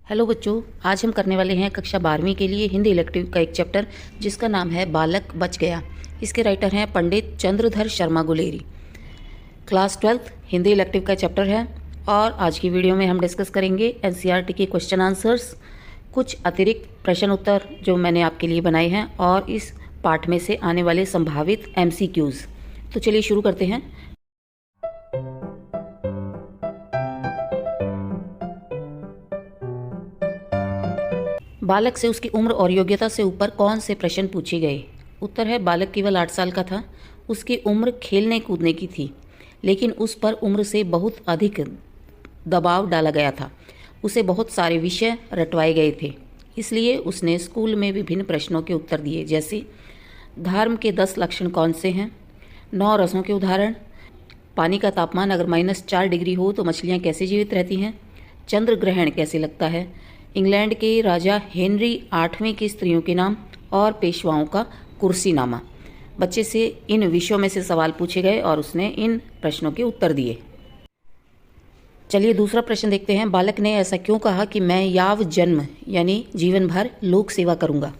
Hello बच्चों, आज हम करने वाले हैं कक्षा 12वीं के लिए हिंदी इलेक्टिव का एक चैप्टर जिसका नाम है बालक बच गया। इसके राइटर हैं Pandit Chandradhar Sharma Guleri. Class 12th Hindi elective का चैप्टर है और आज की वीडियो में हम डिस्कस करेंगे एनसीईआरटी के क्वेश्चन आंसर्स, कुछ अतिरिक्त प्रश्न उत्तर जो मैंने आपके लिए बनाए हैं और इस पाठ में से आने वाले संभावित MCQs। तो चलिए शुरू करते हैं। बालक से उसकी उम्र और योग्यता से ऊपर कौन से प्रश्न पूछे गए? उत्तर है बालक केवल 8 साल का था। उसकी उम्र खेलने कूदने की थी, लेकिन उस पर उम्र से बहुत अधिक दबाव डाला गया था। उसे बहुत सारे विषय रटवाए गए थे, इसलिए उसने स्कूल में विभिन्न प्रश्नों के उत्तर दिए, जैसे धर्म के 10 लक्षण कौन से हैं, 9 रसों के उदाहरण, पानी का तापमान अगर -4 डिग्री हो तो मछलियाँ कैसे जीवित रहती हैं, चंद्र ग्रहण कैसे लगता है, इंग्लैंड के राजा हेनरी 8वें की स्त्रियों के नाम और पेशवाओं का कुर्सीनामा। बच्चे से इन विषयों में से सवाल पूछे गए और उसने इन प्रश्नों के उत्तर दिए। चलिए दूसरा प्रश्न देखते हैं। बालक ने ऐसा क्यों कहा कि मैं याव जन्म यानी जीवन भर लोक सेवा करूंगा?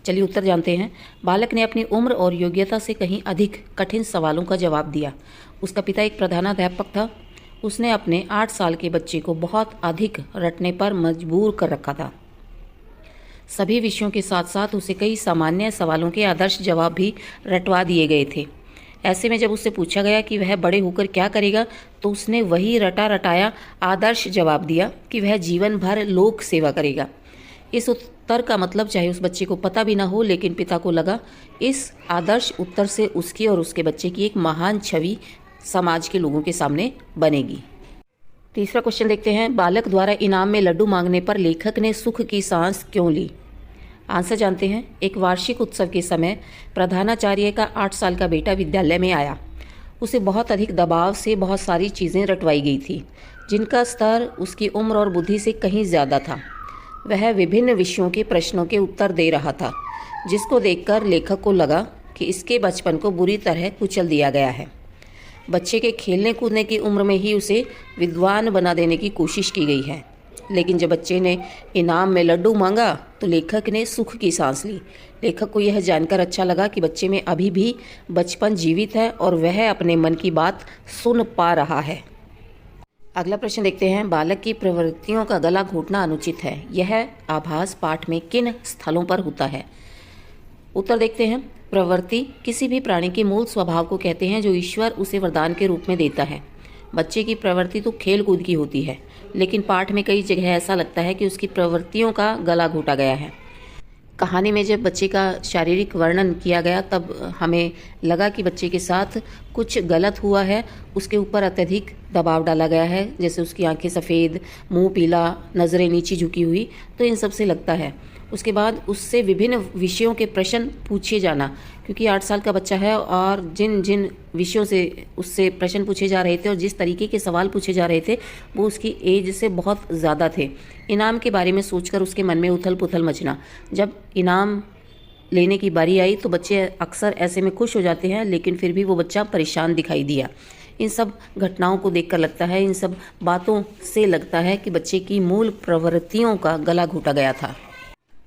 चलिए उत्तर जानते हैं। बालक ने अपनी उम्र और योग्यता से कहीं अधिक कठिन सवालों का जवाब दिया। उसका पिता एक प्रधानाध्यापक था। उसने अपने 8 साल के बच्चे को बहुत अधिक रटने पर मजबूर कर रखा था। सभी विषयों के साथ साथ उसे कई सामान्य सवालों के आदर्श जवाब भी रटवा दिए गए थे। ऐसे में जब उससे पूछा गया कि वह बड़े होकर क्या करेगा, तो उसने वही रटा रटाया आदर्श जवाब दिया कि वह जीवन भर लोक सेवा करेगा। इस उत्तर का मतलब चाहे उस बच्चे को पता भी ना हो, लेकिन पिता को लगा इस आदर्श उत्तर से उसकी और उसके बच्चे की एक महान छवि समाज के लोगों के सामने बनेगी। तीसरा क्वेश्चन देखते हैं। बालक द्वारा इनाम में लड्डू मांगने पर लेखक ने सुख की सांस क्यों ली? आंसर जानते हैं। एक वार्षिक उत्सव के समय प्रधानाचार्य का 8 साल का बेटा विद्यालय में आया। उसे बहुत अधिक दबाव से बहुत सारी चीज़ें रटवाई गई थी, जिनका स्तर उसकी उम्र और बुद्धि से कहीं ज़्यादा था। वह विभिन्न विषयों के प्रश्नों के उत्तर दे रहा था, जिसको देखकर लेखक को लगा कि इसके बचपन को बुरी तरह कुचल दिया गया है। बच्चे के खेलने कूदने की उम्र में ही उसे विद्वान बना देने की कोशिश की गई है, लेकिन जब बच्चे ने इनाम में लड्डू मांगा तो लेखक ने सुख की सांस ली। लेखक को यह जानकर अच्छा लगा कि बच्चे में अभी भी बचपन जीवित है और वह अपने मन की बात सुन पा रहा है। अगला प्रश्न देखते हैं। बालक की प्रवृत्तियों का गला घोटना अनुचित है, यह आभास पाठ में किन स्थलों पर होता है? उत्तर देखते हैं। प्रवृत्ति किसी भी प्राणी के मूल स्वभाव को कहते हैं जो ईश्वर उसे वरदान के रूप में देता है। बच्चे की प्रवृत्ति तो खेल कूद की होती है, लेकिन पाठ में कई जगह ऐसा लगता है कि उसकी प्रवृत्तियों का गला घोटा गया है। कहानी में जब बच्चे का शारीरिक वर्णन किया गया तब हमें लगा कि बच्चे के साथ कुछ गलत हुआ है, उसके ऊपर अत्यधिक दबाव डाला गया है, जैसे उसकी आंखें सफ़ेद, मुंह पीला, नज़रें नीची झुकी हुई, तो इन सब से लगता है। उसके बाद उससे विभिन्न विषयों के प्रश्न पूछे जाना, क्योंकि 8 साल का बच्चा है और जिन जिन विषयों से उससे प्रश्न पूछे जा रहे थे और जिस तरीके के सवाल पूछे जा रहे थे वो उसकी एज से बहुत ज़्यादा थे। इनाम के बारे में सोचकर उसके मन में उथल पुथल मचना। जब इनाम लेने की बारी आई तो बच्चे अक्सर ऐसे में खुश हो जाते हैं, लेकिन फिर भी वो बच्चा परेशान दिखाई दिया। इन सब घटनाओं को देखकर लगता है, इन सब बातों से लगता है कि बच्चे की मूल प्रवृत्तियों का गला घोटा गया था।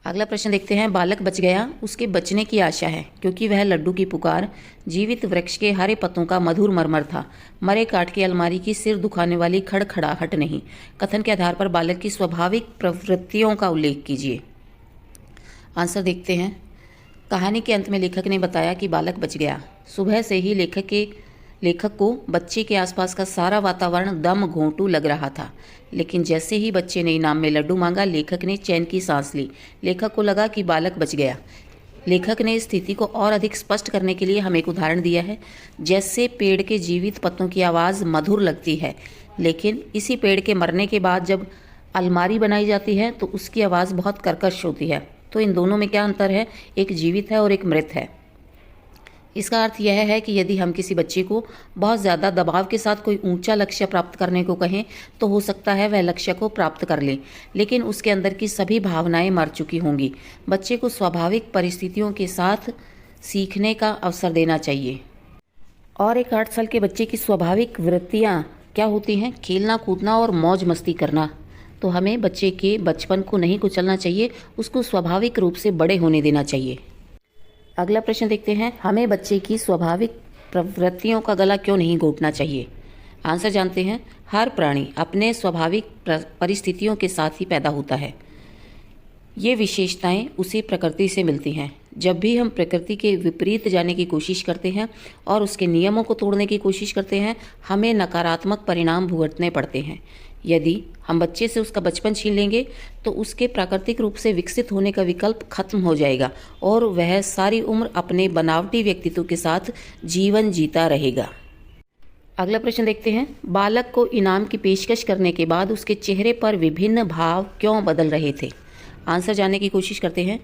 अगला प्रश्न देखते हैं। बालक बच गया, उसके बचने की आशा है, क्योंकि वह लड्डू की पुकार, जीवित वृक्ष के हरे पत्तों का मधुर मरमर था, मरे काठ की अलमारी की सिर दुखाने वाली खड़खड़ाहट नहीं। कथन के आधार पर बालक की स्वाभाविक प्रवृत्तियों का उल्लेख कीजिए। आंसर देखते हैं। कहानी के अंत में लेखक ने बताया कि बालक बच गया। सुबह से ही लेखक को बच्चे के आसपास का सारा वातावरण दम घोंटू लग रहा था, लेकिन जैसे ही बच्चे ने इनाम में लड्डू मांगा, लेखक ने चैन की सांस ली। लेखक को लगा कि बालक बच गया। लेखक ने इस स्थिति को और अधिक स्पष्ट करने के लिए हमें एक उदाहरण दिया है। जैसे पेड़ के जीवित पत्तों की आवाज़ मधुर लगती है, लेकिन इसी पेड़ के मरने के बाद जब अलमारी बनाई जाती है तो उसकी आवाज़ बहुत कर्कश होती है। तो इन दोनों में क्या अंतर है? एक जीवित है और एक मृत है। इसका अर्थ यह है कि यदि हम किसी बच्चे को बहुत ज़्यादा दबाव के साथ कोई ऊंचा लक्ष्य प्राप्त करने को कहें तो हो सकता है वह लक्ष्य को प्राप्त कर ले, लेकिन उसके अंदर की सभी भावनाएं मर चुकी होंगी। बच्चे को स्वाभाविक परिस्थितियों के साथ सीखने का अवसर देना चाहिए। और एक 8 साल के बच्चे की स्वाभाविक वृत्तियाँ क्या होती हैं? खेलना कूदना और मौज मस्ती करना। तो हमें बच्चे के बचपन को नहीं कुचलना चाहिए, उसको स्वाभाविक रूप से बड़े होने देना चाहिए। अगला प्रश्न देखते हैं, हमें बच्चे की स्वाभाविक प्रवृत्तियों का गला क्यों नहीं घोंटना चाहिए? आंसर जानते हैं। हर प्राणी अपने स्वाभाविक परिस्थितियों के साथ ही पैदा होता है। ये विशेषताएं उसे प्रकृति से मिलती हैं। जब भी हम प्रकृति के विपरीत जाने की कोशिश करते हैं और उसके नियमों को तोड़ने की कोशिश करते हैं, हमें नकारात्मक परिणाम भुगतने पड़ते हैं। यदि हम बच्चे से उसका बचपन छीन लेंगे तो उसके प्राकृतिक रूप से विकसित होने का विकल्प खत्म हो जाएगा और वह सारी उम्र अपने बनावटी व्यक्तित्व के साथ जीवन जीता रहेगा। अगला प्रश्न देखते हैं, बालक को इनाम की पेशकश करने के बाद उसके चेहरे पर विभिन्न भाव क्यों बदल रहे थे? आंसर जानने की कोशिश करते हैं।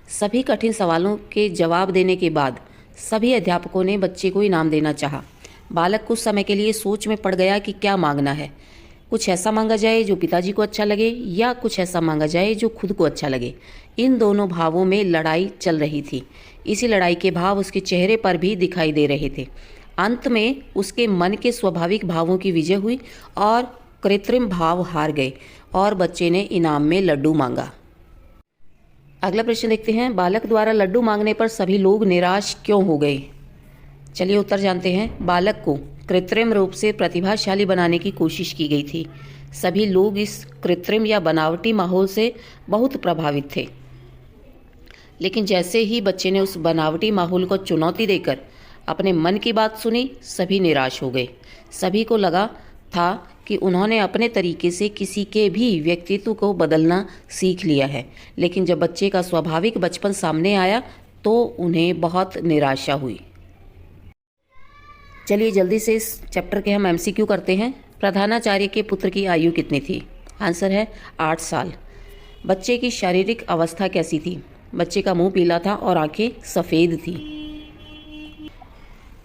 सभी कठिन सवालों के जवाब देने के बाद सभी अध्यापकों ने बच्चे को इनाम देना चाहा। बालक कुछ समय के लिए सोच में पड़ गया कि क्या मांगना है। कुछ ऐसा मांगा जाए जो पिताजी को अच्छा लगे या कुछ ऐसा मांगा जाए जो खुद को अच्छा लगे। इन दोनों भावों में लड़ाई चल रही थी। इसी लड़ाई के भाव उसके चेहरे पर भी दिखाई दे रहे थे। अंत में उसके मन के स्वाभाविक भावों की विजय हुई और कृत्रिम भाव हार गए और बच्चे ने इनाम में लड्डू मांगा। अगला प्रश्न देखते हैं, बालक द्वारा लड्डू मांगने पर सभी लोग निराश क्यों हो गए? चलिए उत्तर जानते हैं। बालक को कृत्रिम रूप से प्रतिभाशाली बनाने की कोशिश की गई थी। सभी लोग इस कृत्रिम या बनावटी माहौल से बहुत प्रभावित थे। लेकिन जैसे ही बच्चे ने उस बनावटी माहौल को चुनौती देकर अपने मन की बात सुनी, सभी निराश हो गए। सभी को लगा था कि उन्होंने अपने तरीके से किसी के भी व्यक्तित्व को बदलना सीख लिया है। लेकिन जब बच्चे का स्वाभाविक बचपन सामने आया तो उन्हें बहुत निराशा हुई। चलिए जल्दी से इस चैप्टर के हम MCQ करते हैं। प्रधानाचार्य के पुत्र की आयु कितनी थी? आंसर है 8 साल। बच्चे की शारीरिक अवस्था कैसी थी? बच्चे का मुंह पीला था और आंखें सफ़ेद थी।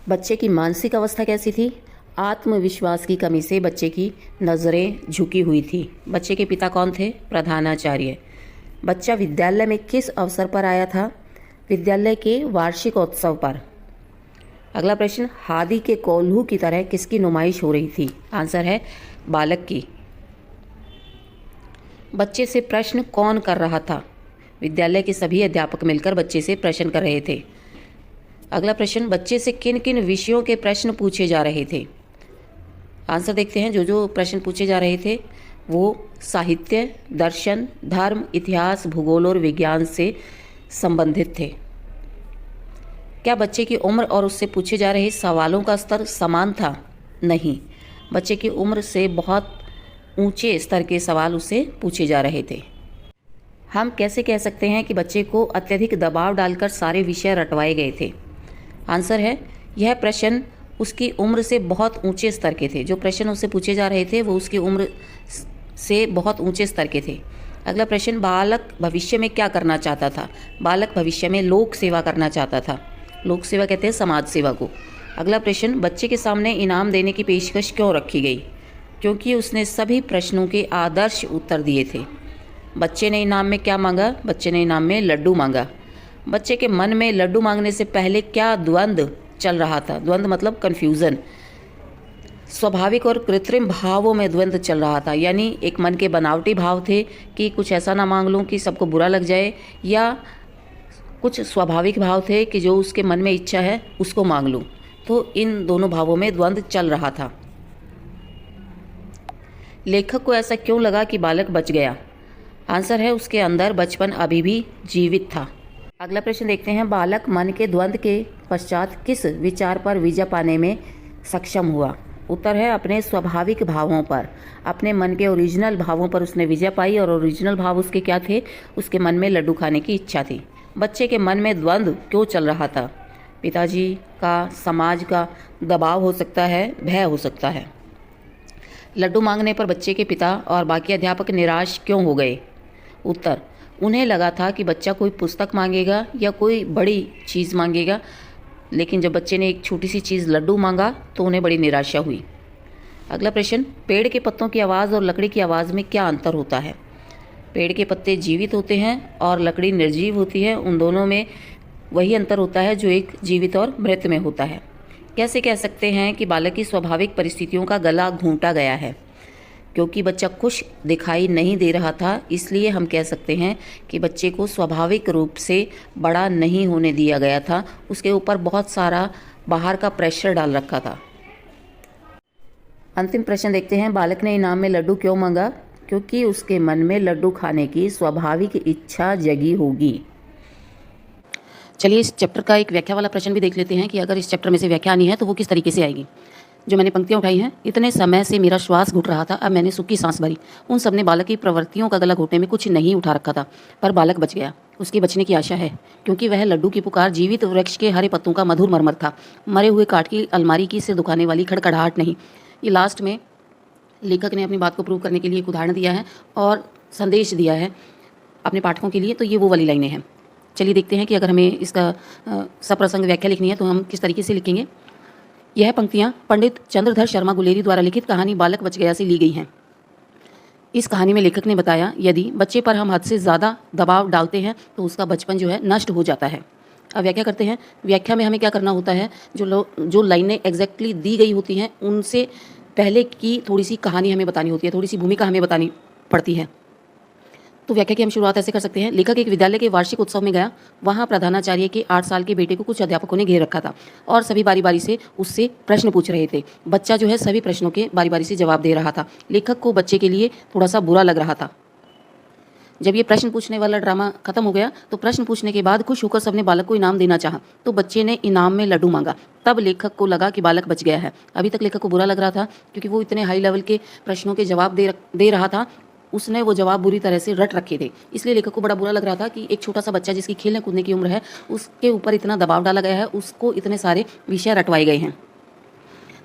बच्चे की मानसिक अवस्था कैसी थी? आत्मविश्वास की कमी से बच्चे की नज़रें झुकी हुई थी। बच्चे के पिता कौन थे? प्रधानाचार्य। बच्चा विद्यालय में किस अवसर पर आया था? विद्यालय के वार्षिकोत्सव पर। अगला प्रश्न, हादी के कोल्हू की तरह किसकी नुमाइश हो रही थी? आंसर है बालक की। बच्चे से प्रश्न कौन कर रहा था? विद्यालय के सभी अध्यापक मिलकर बच्चे से प्रश्न कर रहे थे। अगला प्रश्न, बच्चे से किन किन विषयों के प्रश्न पूछे जा रहे थे? आंसर देखते हैं। जो प्रश्न पूछे जा रहे थे वो साहित्य, दर्शन, धर्म, इतिहास, भूगोल और विज्ञान से संबंधित थे। क्या बच्चे की उम्र और उससे पूछे जा रहे सवालों का स्तर समान था? नहीं, बच्चे की उम्र से बहुत ऊंचे स्तर के सवाल उससे पूछे जा रहे थे। हम कैसे कह सकते हैं कि बच्चे को अत्यधिक दबाव डालकर सारे विषय रटवाए गए थे? आंसर है, यह प्रश्न उसकी उम्र से बहुत ऊंचे स्तर के थे। जो प्रश्न उससे पूछे जा रहे थे वो उसकी उम्र से बहुत ऊंचे स्तर के थे। अगला प्रश्न, बालक भविष्य में क्या करना चाहता था? बालक भविष्य में लोक सेवा करना चाहता था। लोक सेवा कहते हैं समाज सेवा को। अगला प्रश्न, बच्चे के सामने इनाम देने की पेशकश क्यों रखी गई? क्योंकि उसने सभी प्रश्नों के आदर्श उत्तर दिए थे। बच्चे ने इनाम में क्या मांगा? बच्चे ने इनाम में लड्डू मांगा। बच्चे के मन में लड्डू मांगने से पहले क्या द्वंद्व चल रहा था? द्वंद्व मतलब कन्फ्यूज़न। स्वाभाविक और कृत्रिम भावों में द्वंद्व चल रहा था। यानी एक मन के बनावटी भाव थे कि कुछ ऐसा ना मांग लूँ कि सबको बुरा लग जाए, या कुछ स्वाभाविक भाव थे कि जो उसके मन में इच्छा है उसको मांग लूँ। तो इन दोनों भावों में द्वंद्व चल रहा था। लेखक को ऐसा क्यों लगा कि बालक बच गया? आंसर है, उसके अंदर बचपन अभी भी जीवित था। अगला प्रश्न देखते हैं, बालक मन के द्वंद्व के पश्चात किस विचार पर विजय पाने में सक्षम हुआ? उत्तर है, अपने स्वाभाविक भावों पर। अपने मन के ओरिजिनल भावों पर उसने विजय पाई। और ओरिजिनल भाव उसके क्या थे? उसके मन में लड्डू खाने की इच्छा थी। बच्चे के मन में द्वंद्व क्यों चल रहा था? पिताजी का, समाज का दबाव हो सकता है, भय हो सकता है। लड्डू मांगने पर बच्चे के पिता और बाकी अध्यापक निराश क्यों हो गए? उत्तर, उन्हें लगा था कि बच्चा कोई पुस्तक मांगेगा या कोई बड़ी चीज़ मांगेगा। लेकिन जब बच्चे ने एक छोटी सी चीज़ लड्डू मांगा तो उन्हें बड़ी निराशा हुई। अगला प्रश्न, पेड़ के पत्तों की आवाज़ और लकड़ी की आवाज़ में क्या अंतर होता है? पेड़ के पत्ते जीवित होते हैं और लकड़ी निर्जीव होती है। उन दोनों में वही अंतर होता है जो एक जीवित और मृत में होता है। कैसे कह सकते हैं कि बालक की स्वाभाविक परिस्थितियों का गला घोंटा गया है? क्योंकि बच्चा खुश दिखाई नहीं दे रहा था, इसलिए हम कह सकते हैं कि बच्चे को स्वाभाविक रूप से बड़ा नहीं होने दिया गया था। उसके ऊपर बहुत सारा बाहर का प्रेशर डाल रखा था। अंतिम प्रश्न देखते हैं। बालक ने इनाम में लड्डू क्यों मांगा? क्योंकि उसके मन में लड्डू खाने की स्वाभाविक इच्छा जगी होगी। चलिए इस चैप्टर का एक व्याख्या वाला प्रश्न भी देख लेते हैं कि अगर इस चैप्टर में से व्याख्या आनी है तो वो किस तरीके से आएगी। जो मैंने पंक्तियां उठाई हैं। इतने समय से मेरा श्वास घुट रहा था, अब मैंने सूखी सांस भरी। उन सब ने बालक की प्रवृत्तियों का गला घोटने में कुछ नहीं उठा रखा था, पर बालक बच गया। उसके बचने की आशा है, क्योंकि वह लड्डू की पुकार जीवित वृक्ष के हरे पत्तों का मधुर मरमर था, मरे हुए काठ की अलमारी की सिर दुखाने वाली खड़खड़ाहट नहीं। ये लास्ट में लेखक ने अपनी बात को प्रूव करने के लिए एक उदाहरण दिया है और संदेश दिया है अपने पाठकों के लिए, तो ये वो वाली लाइनें हैं। चलिए देखते हैं कि अगर हमें इसका सप्रसंग व्याख्या लिखनी है तो हम किस तरीके से लिखेंगे। यह पंक्तियाँ पंडित चंद्रधर शर्मा गुलेरी द्वारा लिखित कहानी बालक बच गया से ली गई हैं। इस कहानी में लेखक ने बताया, यदि बच्चे पर हम हद से ज़्यादा दबाव डालते हैं तो उसका बचपन जो है नष्ट हो जाता है। अब व्याख्या करते हैं। व्याख्या में हमें क्या करना होता है, जो लाइनें एग्जैक्टली दी गई होती हैं उनसे पहले की थोड़ी सी कहानी हमें बतानी होती है, थोड़ी सी भूमिका हमें बतानी पड़ती है। तो व्याख्या की हम शुरुआत ऐसे कर सकते हैं। लेखक एक विद्यालय के वार्षिक उत्सव में गया। वहाँ प्रधानाचार्य के 8 साल के बेटे को कुछ अध्यापकों ने घेर रखा था और सभी बारी बारी से उससे प्रश्न पूछ रहे थे। बच्चा जो है सभी प्रश्नों के बारी बारी से जवाब दे रहा था। लेखक को बच्चे के लिए थोड़ा सा बुरा लग रहा था। जब ये प्रश्न पूछने वाला ड्रामा खत्म हो गया तो प्रश्न पूछने के बाद खुश होकर सबने बालक को इनाम देना चाहा, तो बच्चे ने इनाम में लड्डू मांगा। तब लेखक को लगा कि बालक बच गया है। अभी तक लेखक को बुरा लग रहा था क्योंकि वो इतने हाई लेवल के प्रश्नों के जवाब दे रहा था। उसने वो जवाब बुरी तरह से रट रखे थे, इसलिए लेखक को बड़ा बुरा लग रहा था कि एक छोटा सा बच्चा जिसकी खेलने कूदने की उम्र है, उसके ऊपर इतना दबाव डाला गया है, उसको इतने सारे विषय रटवाए गए हैं।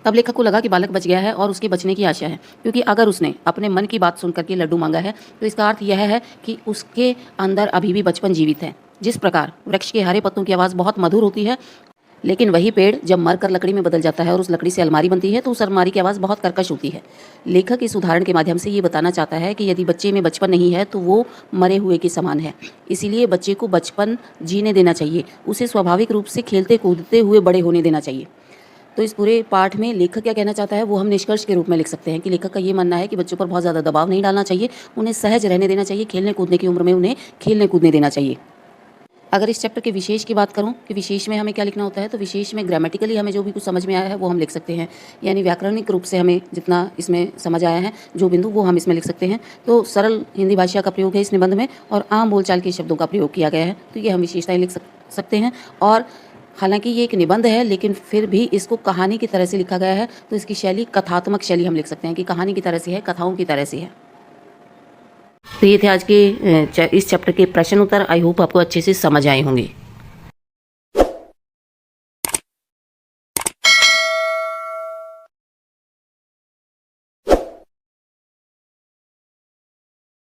तब लेखक को लगा कि बालक बच गया है और उसके बचने की आशा है, क्योंकि अगर उसने अपने मन की बात सुन करके लड्डू मांगा है तो इसका अर्थ यह है कि उसके अंदर अभी भी बचपन जीवित है। जिस प्रकार वृक्ष के हरे पत्तों की आवाज़ बहुत मधुर होती है, लेकिन वही पेड़ जब मरकर लकड़ी में बदल जाता है और उस लकड़ी से अलमारी बनती है तो उस अलमारी की आवाज़ बहुत कर्कश होती है। लेखक इस उदाहरण के माध्यम से ये बताना चाहता है कि यदि बच्चे में बचपन नहीं है तो वो मरे हुए के समान है। इसीलिए बच्चे को बचपन जीने देना चाहिए, उसे स्वाभाविक रूप से खेलते कूदते हुए बड़े होने देना चाहिए। तो इस पूरे पाठ में लेखक क्या कहना चाहता है वो हम निष्कर्ष के रूप में लिख सकते हैं कि लेखक का ये मानना है कि बच्चों पर बहुत ज़्यादा दबाव नहीं डालना चाहिए, उन्हें सहज रहने देना चाहिए, खेलने कूदने की उम्र में उन्हें खेलने कूदने देना चाहिए। अगर इस चैप्टर के विशेष की बात करूं कि विशेष में हमें क्या लिखना होता है, तो विशेष में ग्रामेटिकली हमें जो भी कुछ समझ में आया है वो हम लिख सकते हैं, यानी व्याकरणिक रूप से हमें जितना इसमें समझ आया है जो बिंदु वो हम इसमें लिख सकते हैं। तो सरल हिंदी भाषा का प्रयोग है इस निबंध में और आम बोलचाल के शब्दों का प्रयोग किया गया है, तो ये हम विशेषताएं लिख सकते हैं। और हालांकि ये एक निबंध है लेकिन फिर भी इसको कहानी की तरह से लिखा गया है, तो इसकी शैली कथात्मक शैली हम लिख सकते हैं कि कहानी की तरह से है, कथाओं की तरह से है। तो ये थे आज के इस चैप्टर के प्रश्न उत्तर। आई होप आपको अच्छे से समझ आए होंगे।